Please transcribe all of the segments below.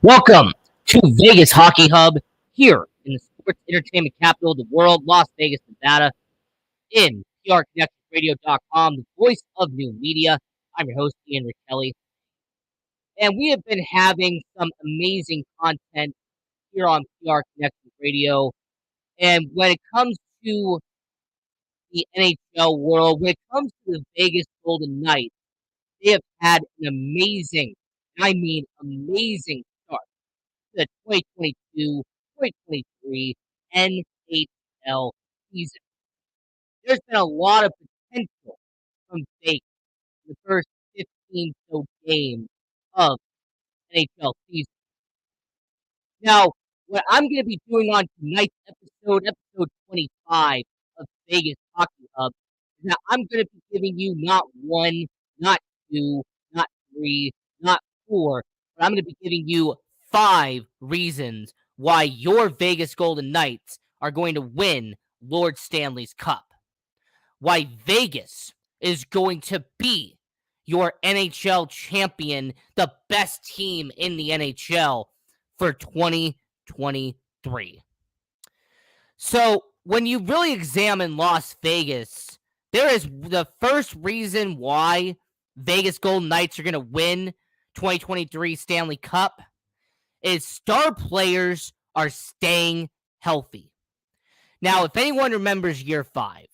Welcome to Vegas Hockey Hub here in the sports entertainment capital of the world, Las Vegas, Nevada, in prconnectionradio.com, the voice of new media. I'm your host, Ian Kelly, and we have been having some amazing content here on PR Connection Radio. And when it comes to the NHL world, when it comes to the Vegas Golden Knights, they have had an amazing, amazing start the 2022-2023 NHL season. There's been a lot of potential from Vegas in the first 15 so games of NHL season. Now, what I'm going to be doing on tonight's episode 25 of Vegas Hockey Hub, is that I'm going to be giving you not one, not two, not three, not four, but I'm going to be giving you 5 reasons why your Vegas Golden Knights are going to win Lord Stanley's Cup. Why Vegas is going to be your NHL champion, the best team in the NHL for 2023. So, when you really examine Las Vegas, there is the first reason why Vegas Golden Knights are going to win 2023 Stanley Cup is star players are staying healthy. Now, if anyone remembers year 5,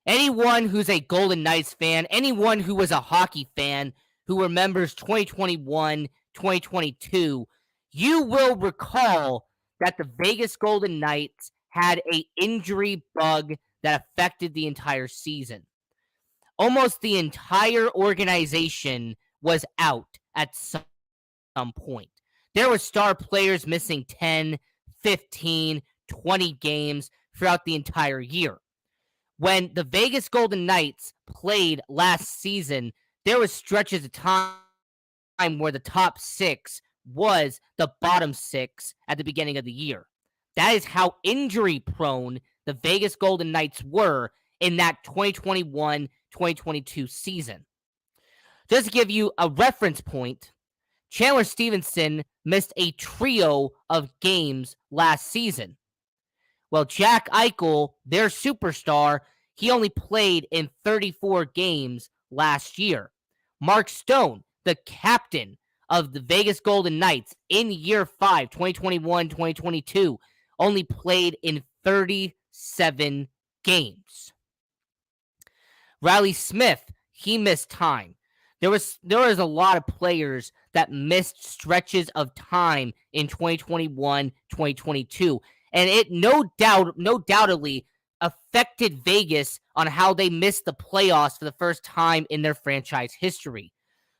anyone who's a Golden Knights fan, anyone who was a hockey fan who remembers 2021, 2022, you will recall that the Vegas Golden Knights had an injury bug that affected the entire season. Almost the entire organization was out at some point. There were star players missing 10, 15, 20 games throughout the entire year. When the Vegas Golden Knights played last season, there were stretches of time where the top 6 was the bottom 6 at the beginning of the year. That is how injury prone the Vegas Golden Knights were in that 2021-2022 season. Just to give you a reference point, Chandler Stevenson missed a trio of games last season. Well, Jack Eichel, their superstar, he only played in 34 games last year. Mark Stone, the captain of the Vegas Golden Knights in year 5, 2021-2022, only played in 37 games. Riley Smith, he missed time. There was a lot of players that missed stretches of time in 2021, 2022. And it no doubtedly affected Vegas on how they missed the playoffs for the first time in their franchise history.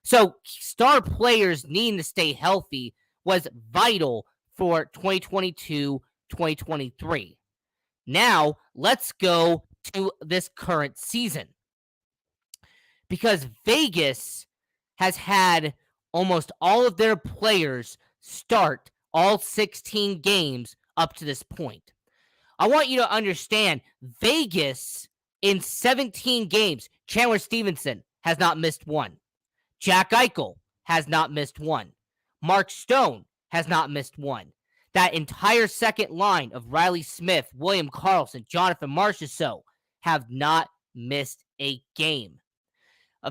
So star players needing to stay healthy was vital for 2022, 2023. Now, let's go to this current season. Because Vegas has had almost all of their players start all 16 games up to this point. I want you to understand, Vegas in 17 games, Chandler Stevenson has not missed one. Jack Eichel has not missed one. Mark Stone has not missed one. That entire second line of Riley Smith, William Karlsson, Jonathan Marchessault have not missed a game.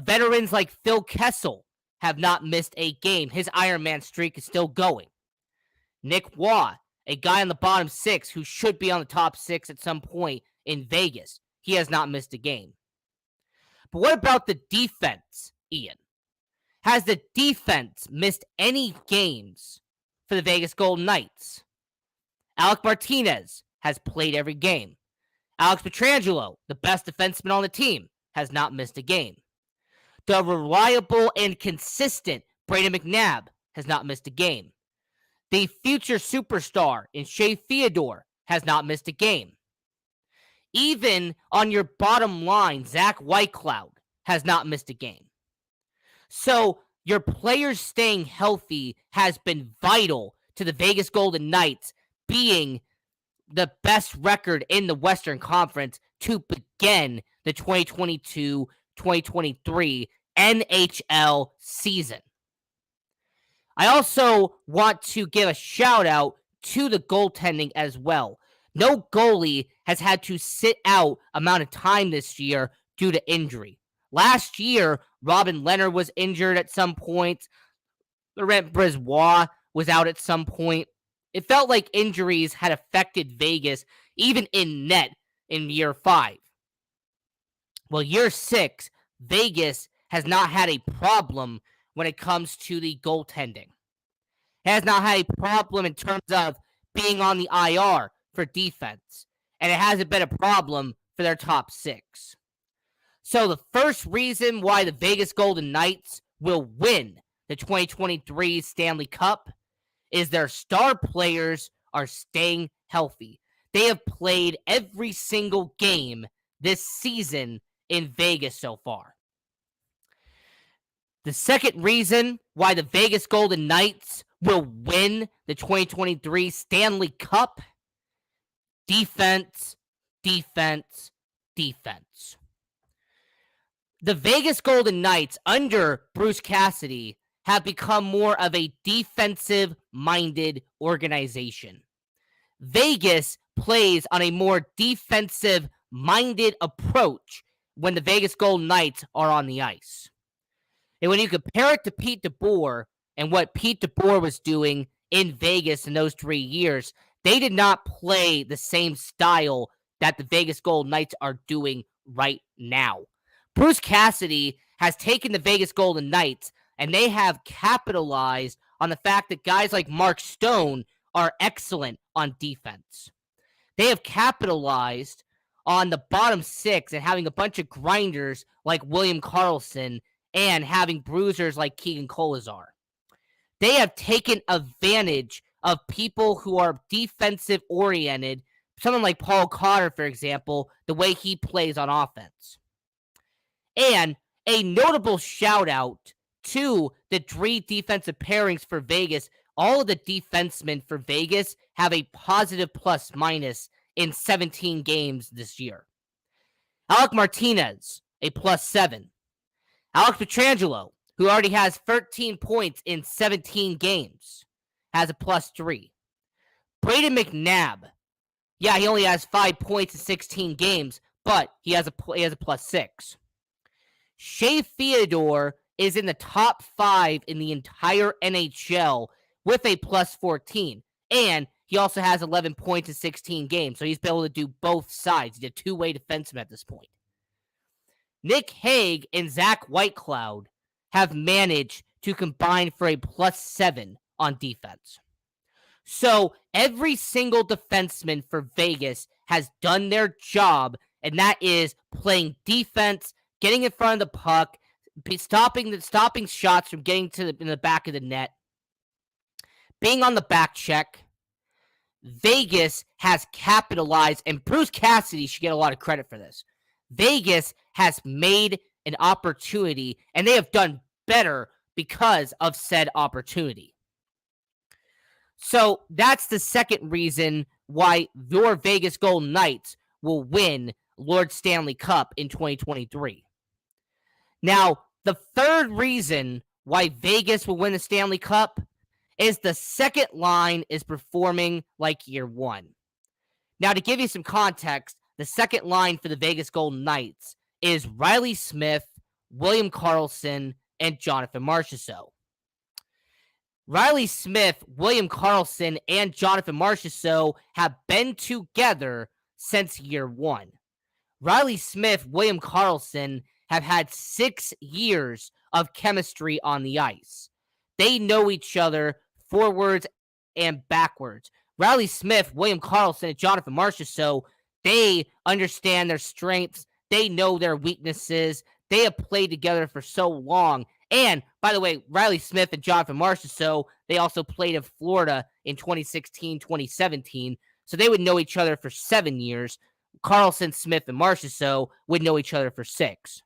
Veterans like Phil Kessel have not missed a game. His Iron Man streak is still going. Nick Waugh, a guy on the bottom 6 who should be on the top 6 at some point in Vegas, he has not missed a game. But what about the defense, Ian? Has the defense missed any games for the Vegas Golden Knights? Alec Martinez has played every game. Alex Pietrangelo, the best defenseman on the team, has not missed a game. The reliable and consistent Brayden McNabb has not missed a game. The future superstar in Shea Theodore has not missed a game. Even on your bottom line, Zach Whitecloud has not missed a game. So your players staying healthy has been vital to the Vegas Golden Knights being the best record in the Western Conference to begin the 2022-2023 NHL season. I also want to give a shout out to the goaltending as well. No goalie has had to sit out amount of time this year due to injury. Last year, Robin Leonard was injured at some point. Laurent Brisebois was out at some point. It felt like injuries had affected Vegas, even in net in year 5. Well, year 6, Vegas has not had a problem when it comes to the goaltending. Has not had a problem in terms of being on the IR for defense, and it hasn't been a problem for their top 6. So the first reason why the Vegas Golden Knights will win the 2023 Stanley Cup is their star players are staying healthy. They have played every single game this season in Vegas so far. The second reason why the Vegas Golden Knights will win the 2023 Stanley Cup: defense, defense, defense. The Vegas Golden Knights under Bruce Cassidy have become more of a defensive-minded organization. Vegas plays on a more defensive-minded approach when the Vegas Golden Knights are on the ice. And when you compare it to Pete DeBoer and what Pete DeBoer was doing in Vegas in those 3 years, they did not play the same style that the Vegas Golden Knights are doing right now. Bruce Cassidy has taken the Vegas Golden Knights and they have capitalized on the fact that guys like Mark Stone are excellent on defense. They have capitalized on the bottom 6 and having a bunch of grinders like William Karlsson and having bruisers like Keegan Kolazar. They have taken advantage of people who are defensive-oriented, someone like Paul Cotter, for example, the way he plays on offense. And a notable shout-out to the 3 defensive pairings for Vegas. All of the defensemen for Vegas have a positive plus-minus in 17 games this year. Alec Martinez, a +7. Alex Pietrangelo, who already has 13 points in 17 games, has a +3. Brayden McNabb, yeah, he only has 5 points in 16 games, but he has a +6. Shea Theodore is in the top 5 in the entire NHL with a +14, and he also has 11 points in 16 games, so he's been able to do both sides. He's a two-way defenseman at this point. Nick Hague and Zach Whitecloud have managed to combine for a +7 on defense. So every single defenseman for Vegas has done their job, and that is playing defense, getting in front of the puck, stopping shots from getting in the back of the net, being on the back check. Vegas has capitalized, and Bruce Cassidy should get a lot of credit for this. Vegas has made an opportunity, and they have done better because of said opportunity. So that's the second reason why your Vegas Golden Knights will win Lord Stanley Cup in 2023. Now, the third reason why Vegas will win the Stanley Cup is the second line is performing like year 1. Now, to give you some context, the second line for the Vegas Golden Knights is Riley Smith, William Karlsson, and Jonathan Marchessault. Riley Smith, William Karlsson, and Jonathan Marchessault have been together since year 1. Riley Smith, William Karlsson have had 6 years of chemistry on the ice. They know each other forwards and backwards. Riley Smith, William Karlsson, and Jonathan Marchessault, they understand their strengths. They know their weaknesses. They have played together for so long. And, by the way, Riley Smith and Jonathan Marchessault, they also played in Florida in 2016, 2017. So they would know each other for 7 years. Karlsson, Smith, and Marchessault would know each other for 6.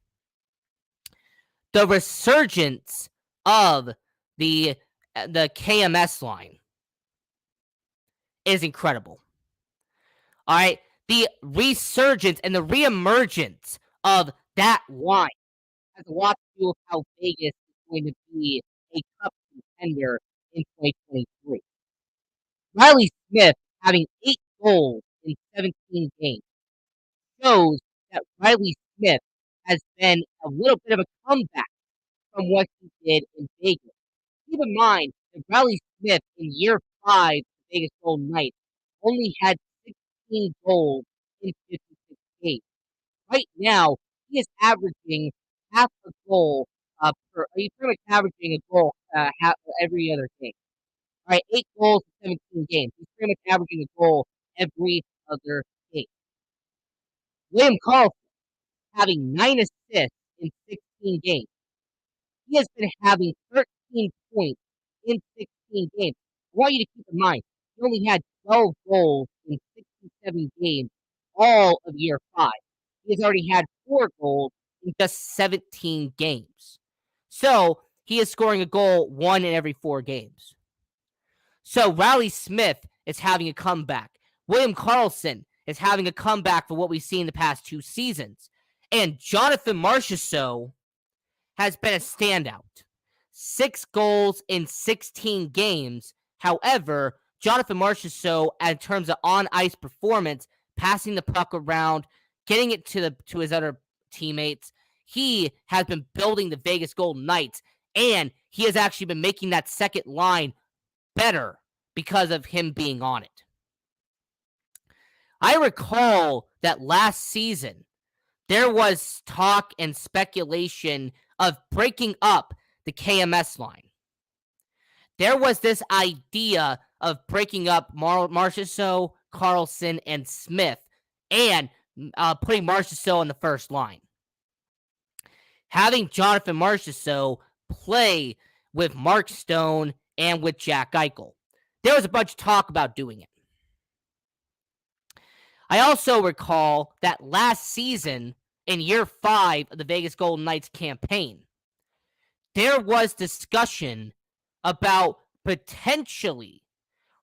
The resurgence of the KMS line is incredible. All right. The resurgence and the reemergence of that line has a lot to do with how Vegas is going to be a cup contender in 2023. Riley Smith having 8 goals in 17 games shows that Riley Smith has been a little bit of a comeback from what he did in Vegas. Keep in mind that Riley Smith in year 5 of the Vegas Golden Knights only had 16 goals in 56 games. Right now, he is averaging half a goal he's pretty much averaging a goal every other game. All right, 8 goals in 17 games. He's pretty much averaging a goal every other game. William Karlsson having 9 assists in 16 games. He has been having 13 points in 16 games. I want you to keep in mind, he only had 12 goals in 67 games all of year 5. He has already had 4 goals in just 17 games. So he is scoring a goal 1 in every 4 games. So Riley Smith is having a comeback. William Karlsson is having a comeback for what we've seen in the past 2 seasons. And Jonathan Marchessault has been a standout. 6 goals in 16 games. However, Jonathan Marchessault, in terms of on-ice performance, passing the puck around, getting it to his other teammates, he has been building the Vegas Golden Knights, and he has actually been making that second line better because of him being on it. I recall that last season, there was talk and speculation of breaking up the KMS line. There was this idea of breaking up Marchessault, Karlsson, and Smith, and putting Marchessault on the first line. Having Jonathan Marchessault play with Mark Stone and with Jack Eichel. There was a bunch of talk about doing it. I also recall that last season, in year 5 of the Vegas Golden Knights campaign, there was discussion about potentially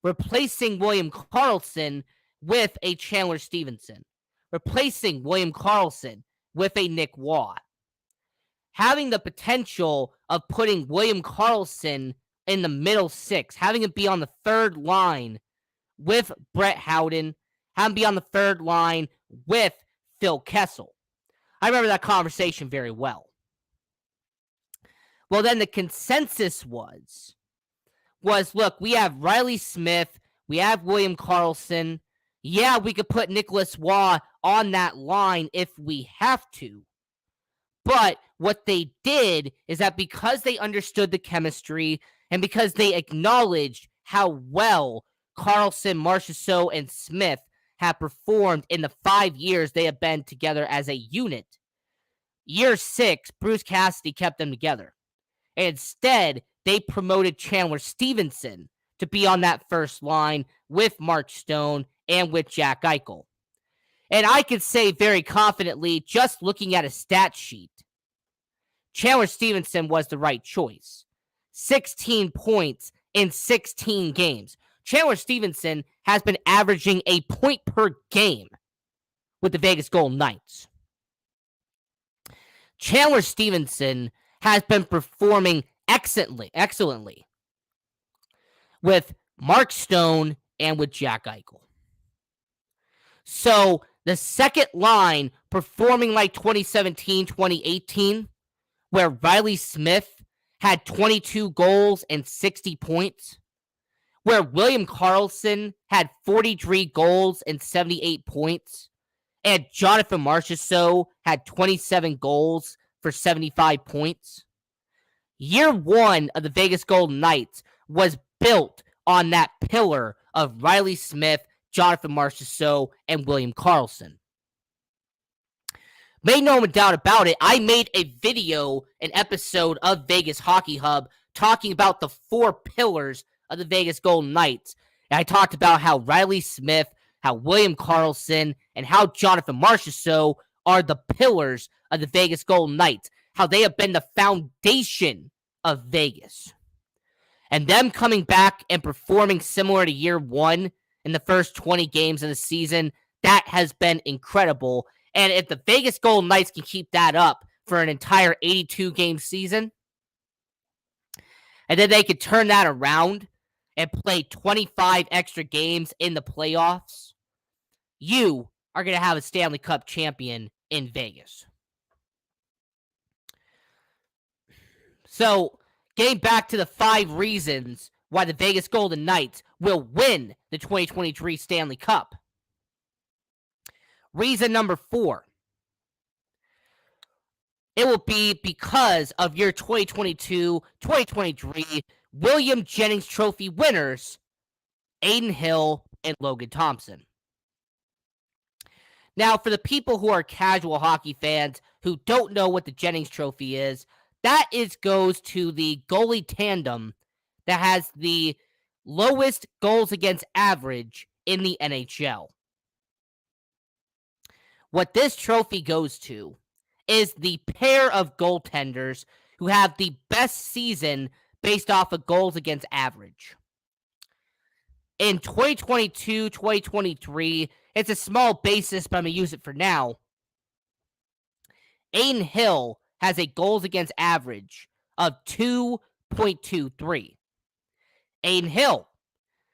replacing William Karlsson with a Chandler Stevenson, replacing William Karlsson with a Nick Waugh, having the potential of putting William Karlsson in the middle 6, having him be on the third line with Brett Howden, have him be on the third line with Phil Kessel. I remember that conversation very well. Well, then the consensus was, look, we have Riley Smith, we have William Karlsson. Yeah, we could put Nicholas Waugh on that line if we have to. But what they did is that because they understood the chemistry and because they acknowledged how well Karlsson, Marchessault, and Smith have performed in the 5 years they have been together as a unit, year 6, Bruce Cassidy kept them together. And instead, they promoted Chandler Stevenson to be on that first line with Mark Stone and with Jack Eichel. And I could say very confidently, just looking at a stat sheet, Chandler Stevenson was the right choice. 16 points in 16 games. Chandler Stevenson has been averaging a point per game with the Vegas Golden Knights. Chandler Stevenson has been performing excellently with Mark Stone and with Jack Eichel. So the second line performing like 2017, 2018, where Riley Smith had 22 goals and 60 points, where William Karlsson had 43 goals and 78 points, and Jonathan Marchessault had 27 goals for 75 points. Year 1 of the Vegas Golden Knights was built on that pillar of Riley Smith, Jonathan Marchessault, and William Karlsson. Made no doubt about it, I made a video, an episode of Vegas Hockey Hub, talking about the 4 pillars of the Vegas Golden Knights. And I talked about how Riley Smith, how William Karlsson, and how Jonathan Marchessault are the pillars of the Vegas Golden Knights, how they have been the foundation of Vegas. And them coming back and performing similar to year 1 in the first 20 games of the season, that has been incredible. And if the Vegas Golden Knights can keep that up for an entire 82-game season, and then they could turn that around and play 25 extra games in the playoffs, you are going to have a Stanley Cup champion in Vegas. So, getting back to the 5 reasons why the Vegas Golden Knights will win the 2023 Stanley Cup. Reason number 4. It will be because of your 2022-2023 William Jennings Trophy winners, Adin Hill and Logan Thompson. Now, for the people who are casual hockey fans who don't know what the Jennings Trophy is, that goes to the goalie tandem that has the lowest goals against average in the NHL. What this trophy goes to is the pair of goaltenders who have the best season based off of goals against average. In 2022-2023, it's a small basis, but I'm going to use it for now. Adin Hill has a goals against average of 2.23. Adin Hill,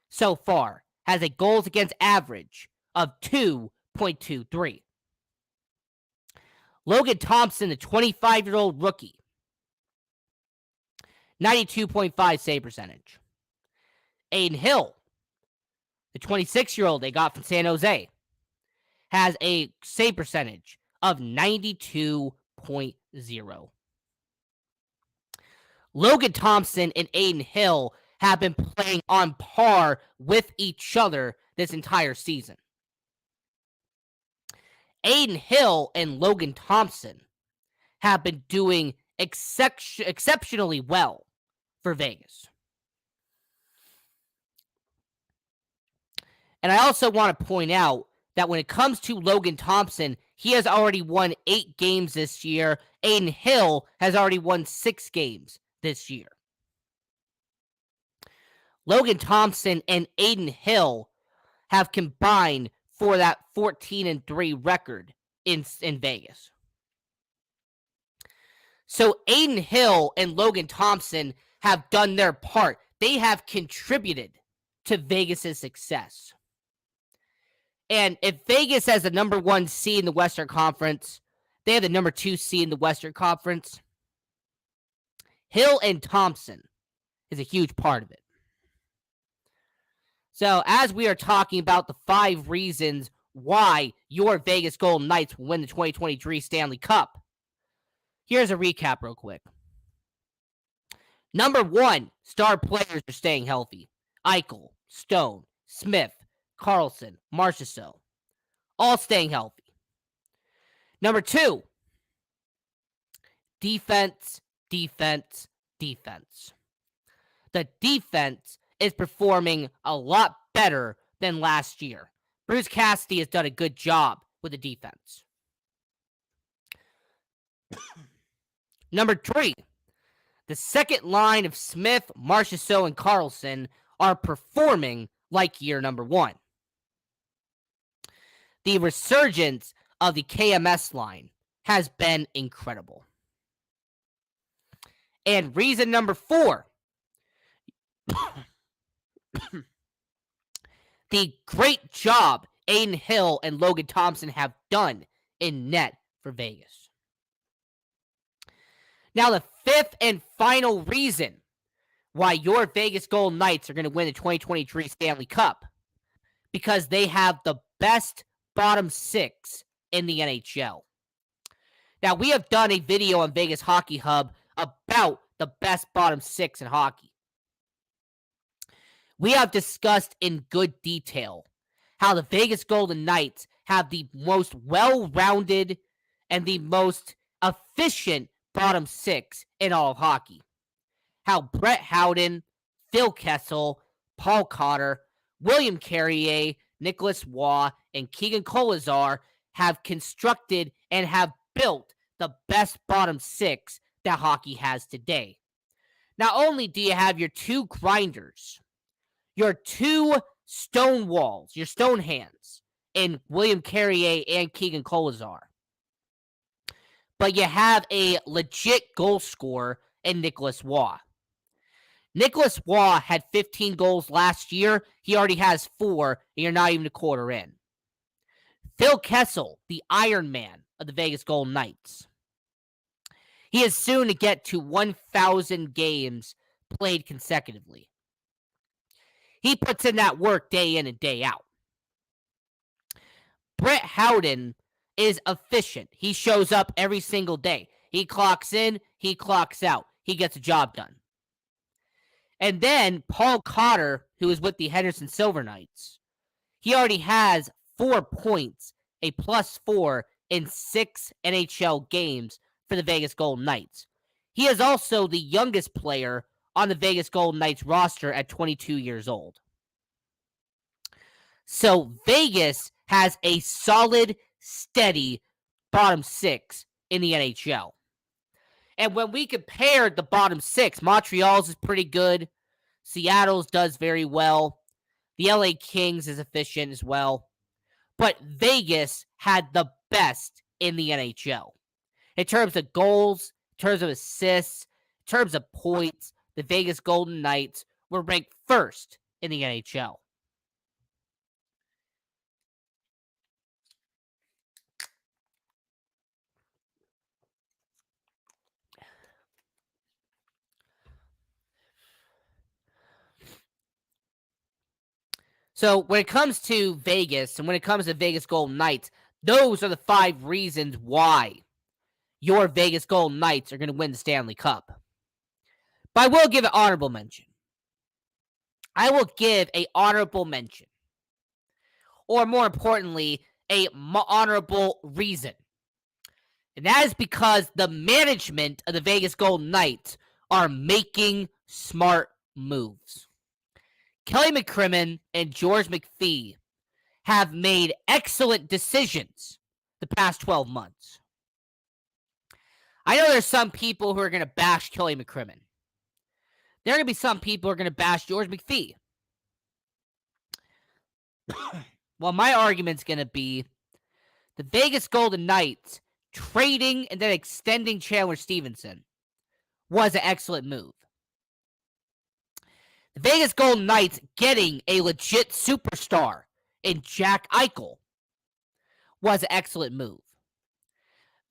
so far, has a goals against average of 2.23. Logan Thompson, the 25-year-old rookie, 92.5 save percentage. Adin Hill, the 26-year-old they got from San Jose, has a save percentage of 92.0. Logan Thompson and Adin Hill have been playing on par with each other this entire season. Adin Hill and Logan Thompson have been doing exceptionally well for Vegas. And I also want to point out that when it comes to Logan Thompson, he has already won 8 games this year. Adin Hill has already won 6 games this year. Logan Thompson and Adin Hill have combined for that 14-3 record in Vegas. So Adin Hill and Logan Thompson have done their part. They have contributed to Vegas' success. And if Vegas has the number 1 seed in the Western Conference, they have the number 2 seed in the Western Conference. Hill and Thompson is a huge part of it. So as we are talking about the 5 reasons why your Vegas Golden Knights will win the 2023 Stanley Cup, here's a recap real quick. Number 1, star players are staying healthy. Eichel, Stone, Smith, Carlson, Marchessault, all staying healthy. Number 2, defense. The defense is performing a lot better than last year. Bruce Cassidy has done a good job with the defense. Number 3, the second line of Smith, Marchessault, and Carlson are performing like year number 1. The resurgence of the KMS line has been incredible. And reason number 4, the great job Adin Hill and Logan Thompson have done in net for Vegas. Now, the 5th and final reason why your Vegas Golden Knights are going to win the 2023 Stanley Cup, because they have the best bottom 6 in the NHL. Now, we have done a video on Vegas Hockey Hub about the best bottom 6 in hockey. We have discussed in good detail how the Vegas Golden Knights have the most well-rounded and the most efficient bottom 6 in all of hockey. How Brett Howden, Phil Kessel, Paul Cotter, William Carrier, Nicholas Waugh, and Keegan Kolazar have constructed and have built the best bottom 6 that hockey has today. Not only do you have your 2 grinders, your 2 stone walls, your stone hands in William Carrier and Keegan Kolazar, but you have a legit goal scorer in Nicholas Waugh. Nicholas Waugh had 15 goals last year. He already has 4, and you're not even a quarter in. Phil Kessel, the Iron Man of the Vegas Golden Knights. He is soon to get to 1,000 games played consecutively. He puts in that work day in and day out. Brett Howden is efficient. He shows up every single day. He clocks in, he clocks out. He gets a job done. And then Paul Cotter, who is with the Henderson Silver Knights, he already has 4 points, a +4 in 6 NHL games for the Vegas Golden Knights. He is also the youngest player on the Vegas Golden Knights roster at 22 years old. So Vegas has a solid, steady bottom 6 in the NHL. And when we compare the bottom 6, Montreal's is pretty good. Seattle's does very well. The LA Kings is efficient as well. But Vegas had the best in the NHL. In terms of goals, in terms of assists, in terms of points, the Vegas Golden Knights were ranked first in the NHL. So when it comes to Vegas and when it comes to Vegas Golden Knights, those are the 5 reasons why your Vegas Golden Knights are going to win the Stanley Cup. But I will give an honorable mention. I will give an honorable mention. Or more importantly, a honorable reason. And that is because the management of the Vegas Golden Knights are making smart moves. Kelly McCrimmon and George McPhee have made excellent decisions the past 12 months. I know there's some people who are going to bash Kelly McCrimmon. There are going to be some people who are going to bash George McPhee. Well, my argument's going to be the Vegas Golden Knights trading and then extending Chandler Stevenson was an excellent move. The Vegas Golden Knights getting a legit superstar in Jack Eichel was an excellent move.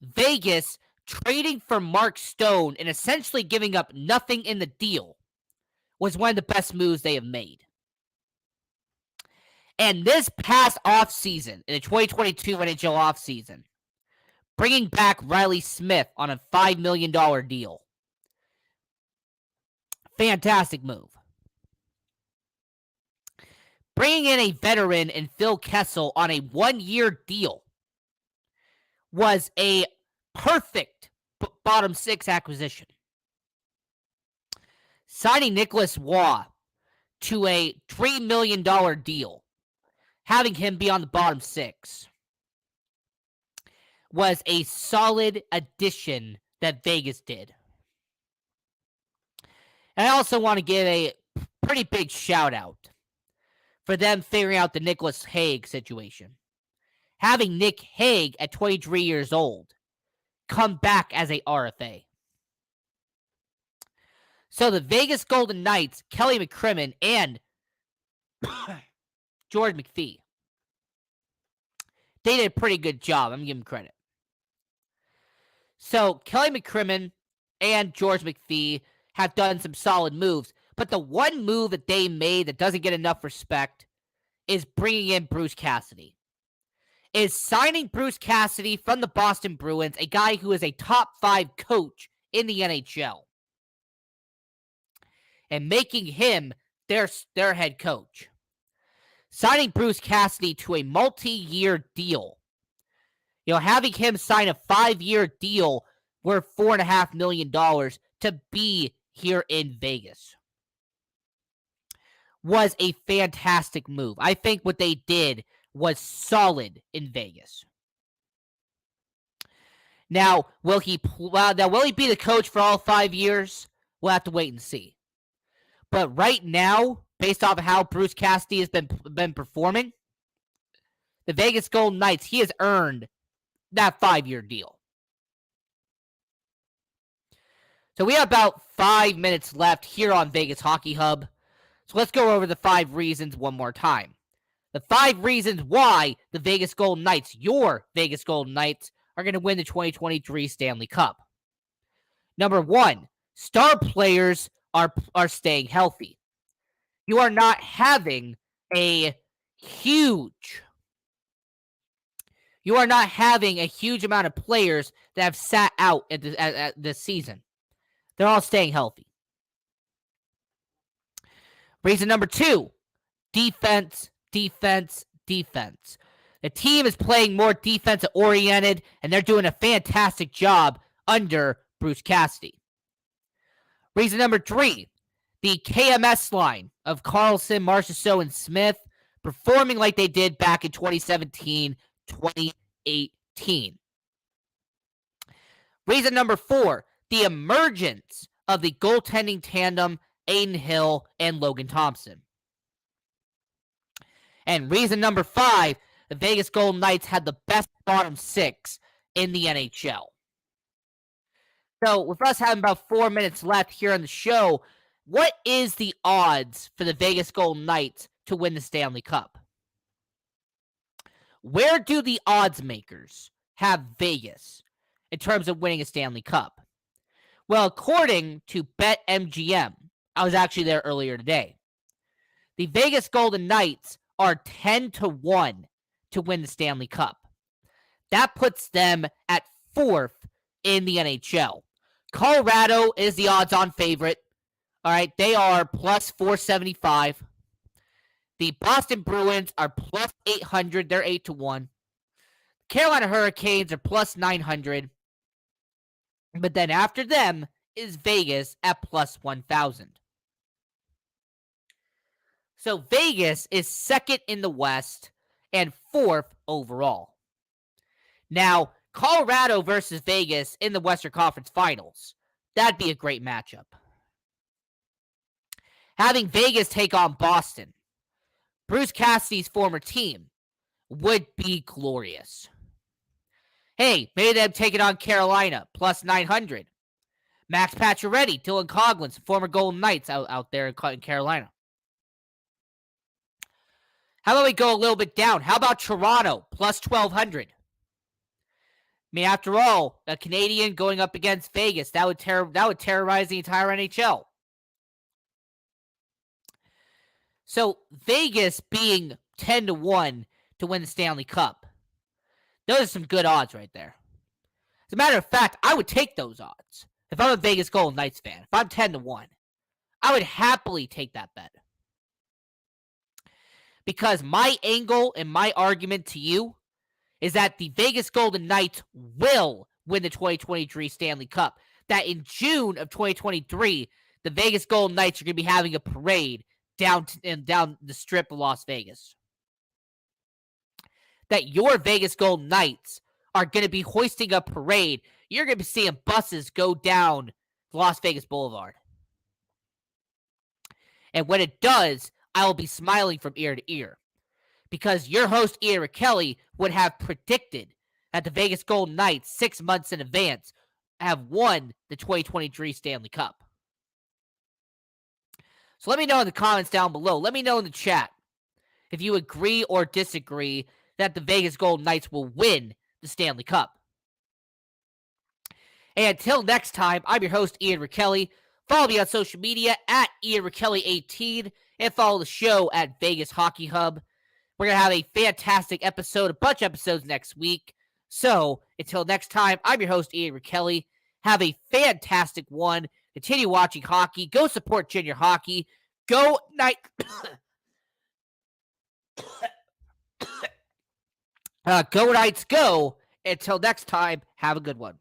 Vegas trading for Mark Stone and essentially giving up nothing in the deal was one of the best moves they have made. And this past offseason, in the 2022 NHL offseason, bringing back Riley Smith on a $5 million deal. Fantastic move. Bringing in a veteran in Phil Kessel on a 1-year deal was a perfect bottom 6 acquisition. Signing Nicholas Waugh to a $3 million deal, having him be on the bottom 6, was a solid addition that Vegas did. And I also want to give a pretty big shout out for them figuring out the Nicholas Hague situation. Having Nick Hague at 23 years old come back as a RFA. So the Vegas Golden Knights, Kelly McCrimmon, and George McPhee, they did a pretty good job. I'm going to give them credit. So Kelly McCrimmon and George McPhee have done some solid moves. But the one move that they made that doesn't get enough respect is bringing in Bruce Cassidy. Is signing Bruce Cassidy from the Boston Bruins, a guy who is a top 5 coach in the NHL, and making him their head coach. Signing Bruce Cassidy to a multi-year deal. Having him sign a 5-year deal worth $4.5 million to be here in Vegas was a fantastic move. I think what they did was solid in Vegas. Now, will he be the coach for all 5 years? We'll have to wait and see. But right now, based off of how Bruce Cassidy has been performing, the Vegas Golden Knights, he has earned that 5-year deal. So we have about 5 minutes left here on Vegas Hockey Hub. So let's go over the 5 reasons one more time. The 5 reasons why the Vegas Golden Knights, your Vegas Golden Knights, are going to win the 2023 Stanley Cup. Number 1, star players are staying healthy. You are not having a huge amount of players that have sat out at this season. They're all staying healthy. Reason number 2, defense. The team is playing more defensive-oriented, and they're doing a fantastic job under Bruce Cassidy. Reason number 3, the KMS line of Carlson, Marchessault, and Smith performing like they did back in 2017, 2018. Reason number 4, the emergence of the goaltending tandem Aiden Hill and Logan Thompson. And reason number 5, the Vegas Golden Knights had the best bottom 6 in the NHL. So with us having about 4 minutes left here on the show, what is the odds for the Vegas Golden Knights to win the Stanley Cup? Where do the odds makers have Vegas in terms of winning a Stanley Cup? Well, according to BetMGM, I was actually there earlier today, the Vegas Golden Knights are 10-1 to win the Stanley Cup. That puts them at 4th in the NHL. Colorado is the odds-on favorite. All right, they are plus 475. The Boston Bruins are plus 800. They're 8-1. Carolina Hurricanes are plus 900. But then after them is Vegas at plus 1,000. So Vegas is 2nd in the West and 4th overall. Now, Colorado versus Vegas in the Western Conference Finals. That'd be a great matchup. Having Vegas take on Boston, Bruce Cassidy's former team, would be glorious. Hey, maybe they'd take it on Carolina, plus 900. Max Pacioretty, Dylan Coghlan, former Golden Knights out there in Carolina. How about we go a little bit down? How about Toronto, plus 1,200? I mean, after all, a Canadian going up against Vegas, that would terrorize the entire NHL. So Vegas being 10-1 to win the Stanley Cup, those are some good odds right there. As a matter of fact, I would take those odds. If I'm a Vegas Golden Knights fan, if I'm 10-1, I would happily take that bet. Because my angle and my argument to you is that the Vegas Golden Knights will win the 2023 Stanley Cup. That in June of 2023, the Vegas Golden Knights are going to be having a parade down the strip of Las Vegas. That your Vegas Golden Knights are going to be hoisting a parade. You're going to be seeing buses go down Las Vegas Boulevard. And when it does, I will be smiling from ear to ear. Because your host, Ian Kelly, would have predicted that the Vegas Golden Knights, 6 months in advance, have won the 2023 Stanley Cup. So let me know in the comments down below. Let me know in the chat if you agree or disagree that the Vegas Golden Knights will win the Stanley Cup. And until next time, I'm your host, Ian Kelly. Follow me on social media at IanRakelly18 and follow the show at Vegas Hockey Hub. We're going to have a fantastic episode, a bunch of episodes next week. So until next time, I'm your host, Ian Kelly. Have a fantastic one. Continue watching hockey. Go support junior hockey. Go Night. Go Knights, go. Until next time, have a good one.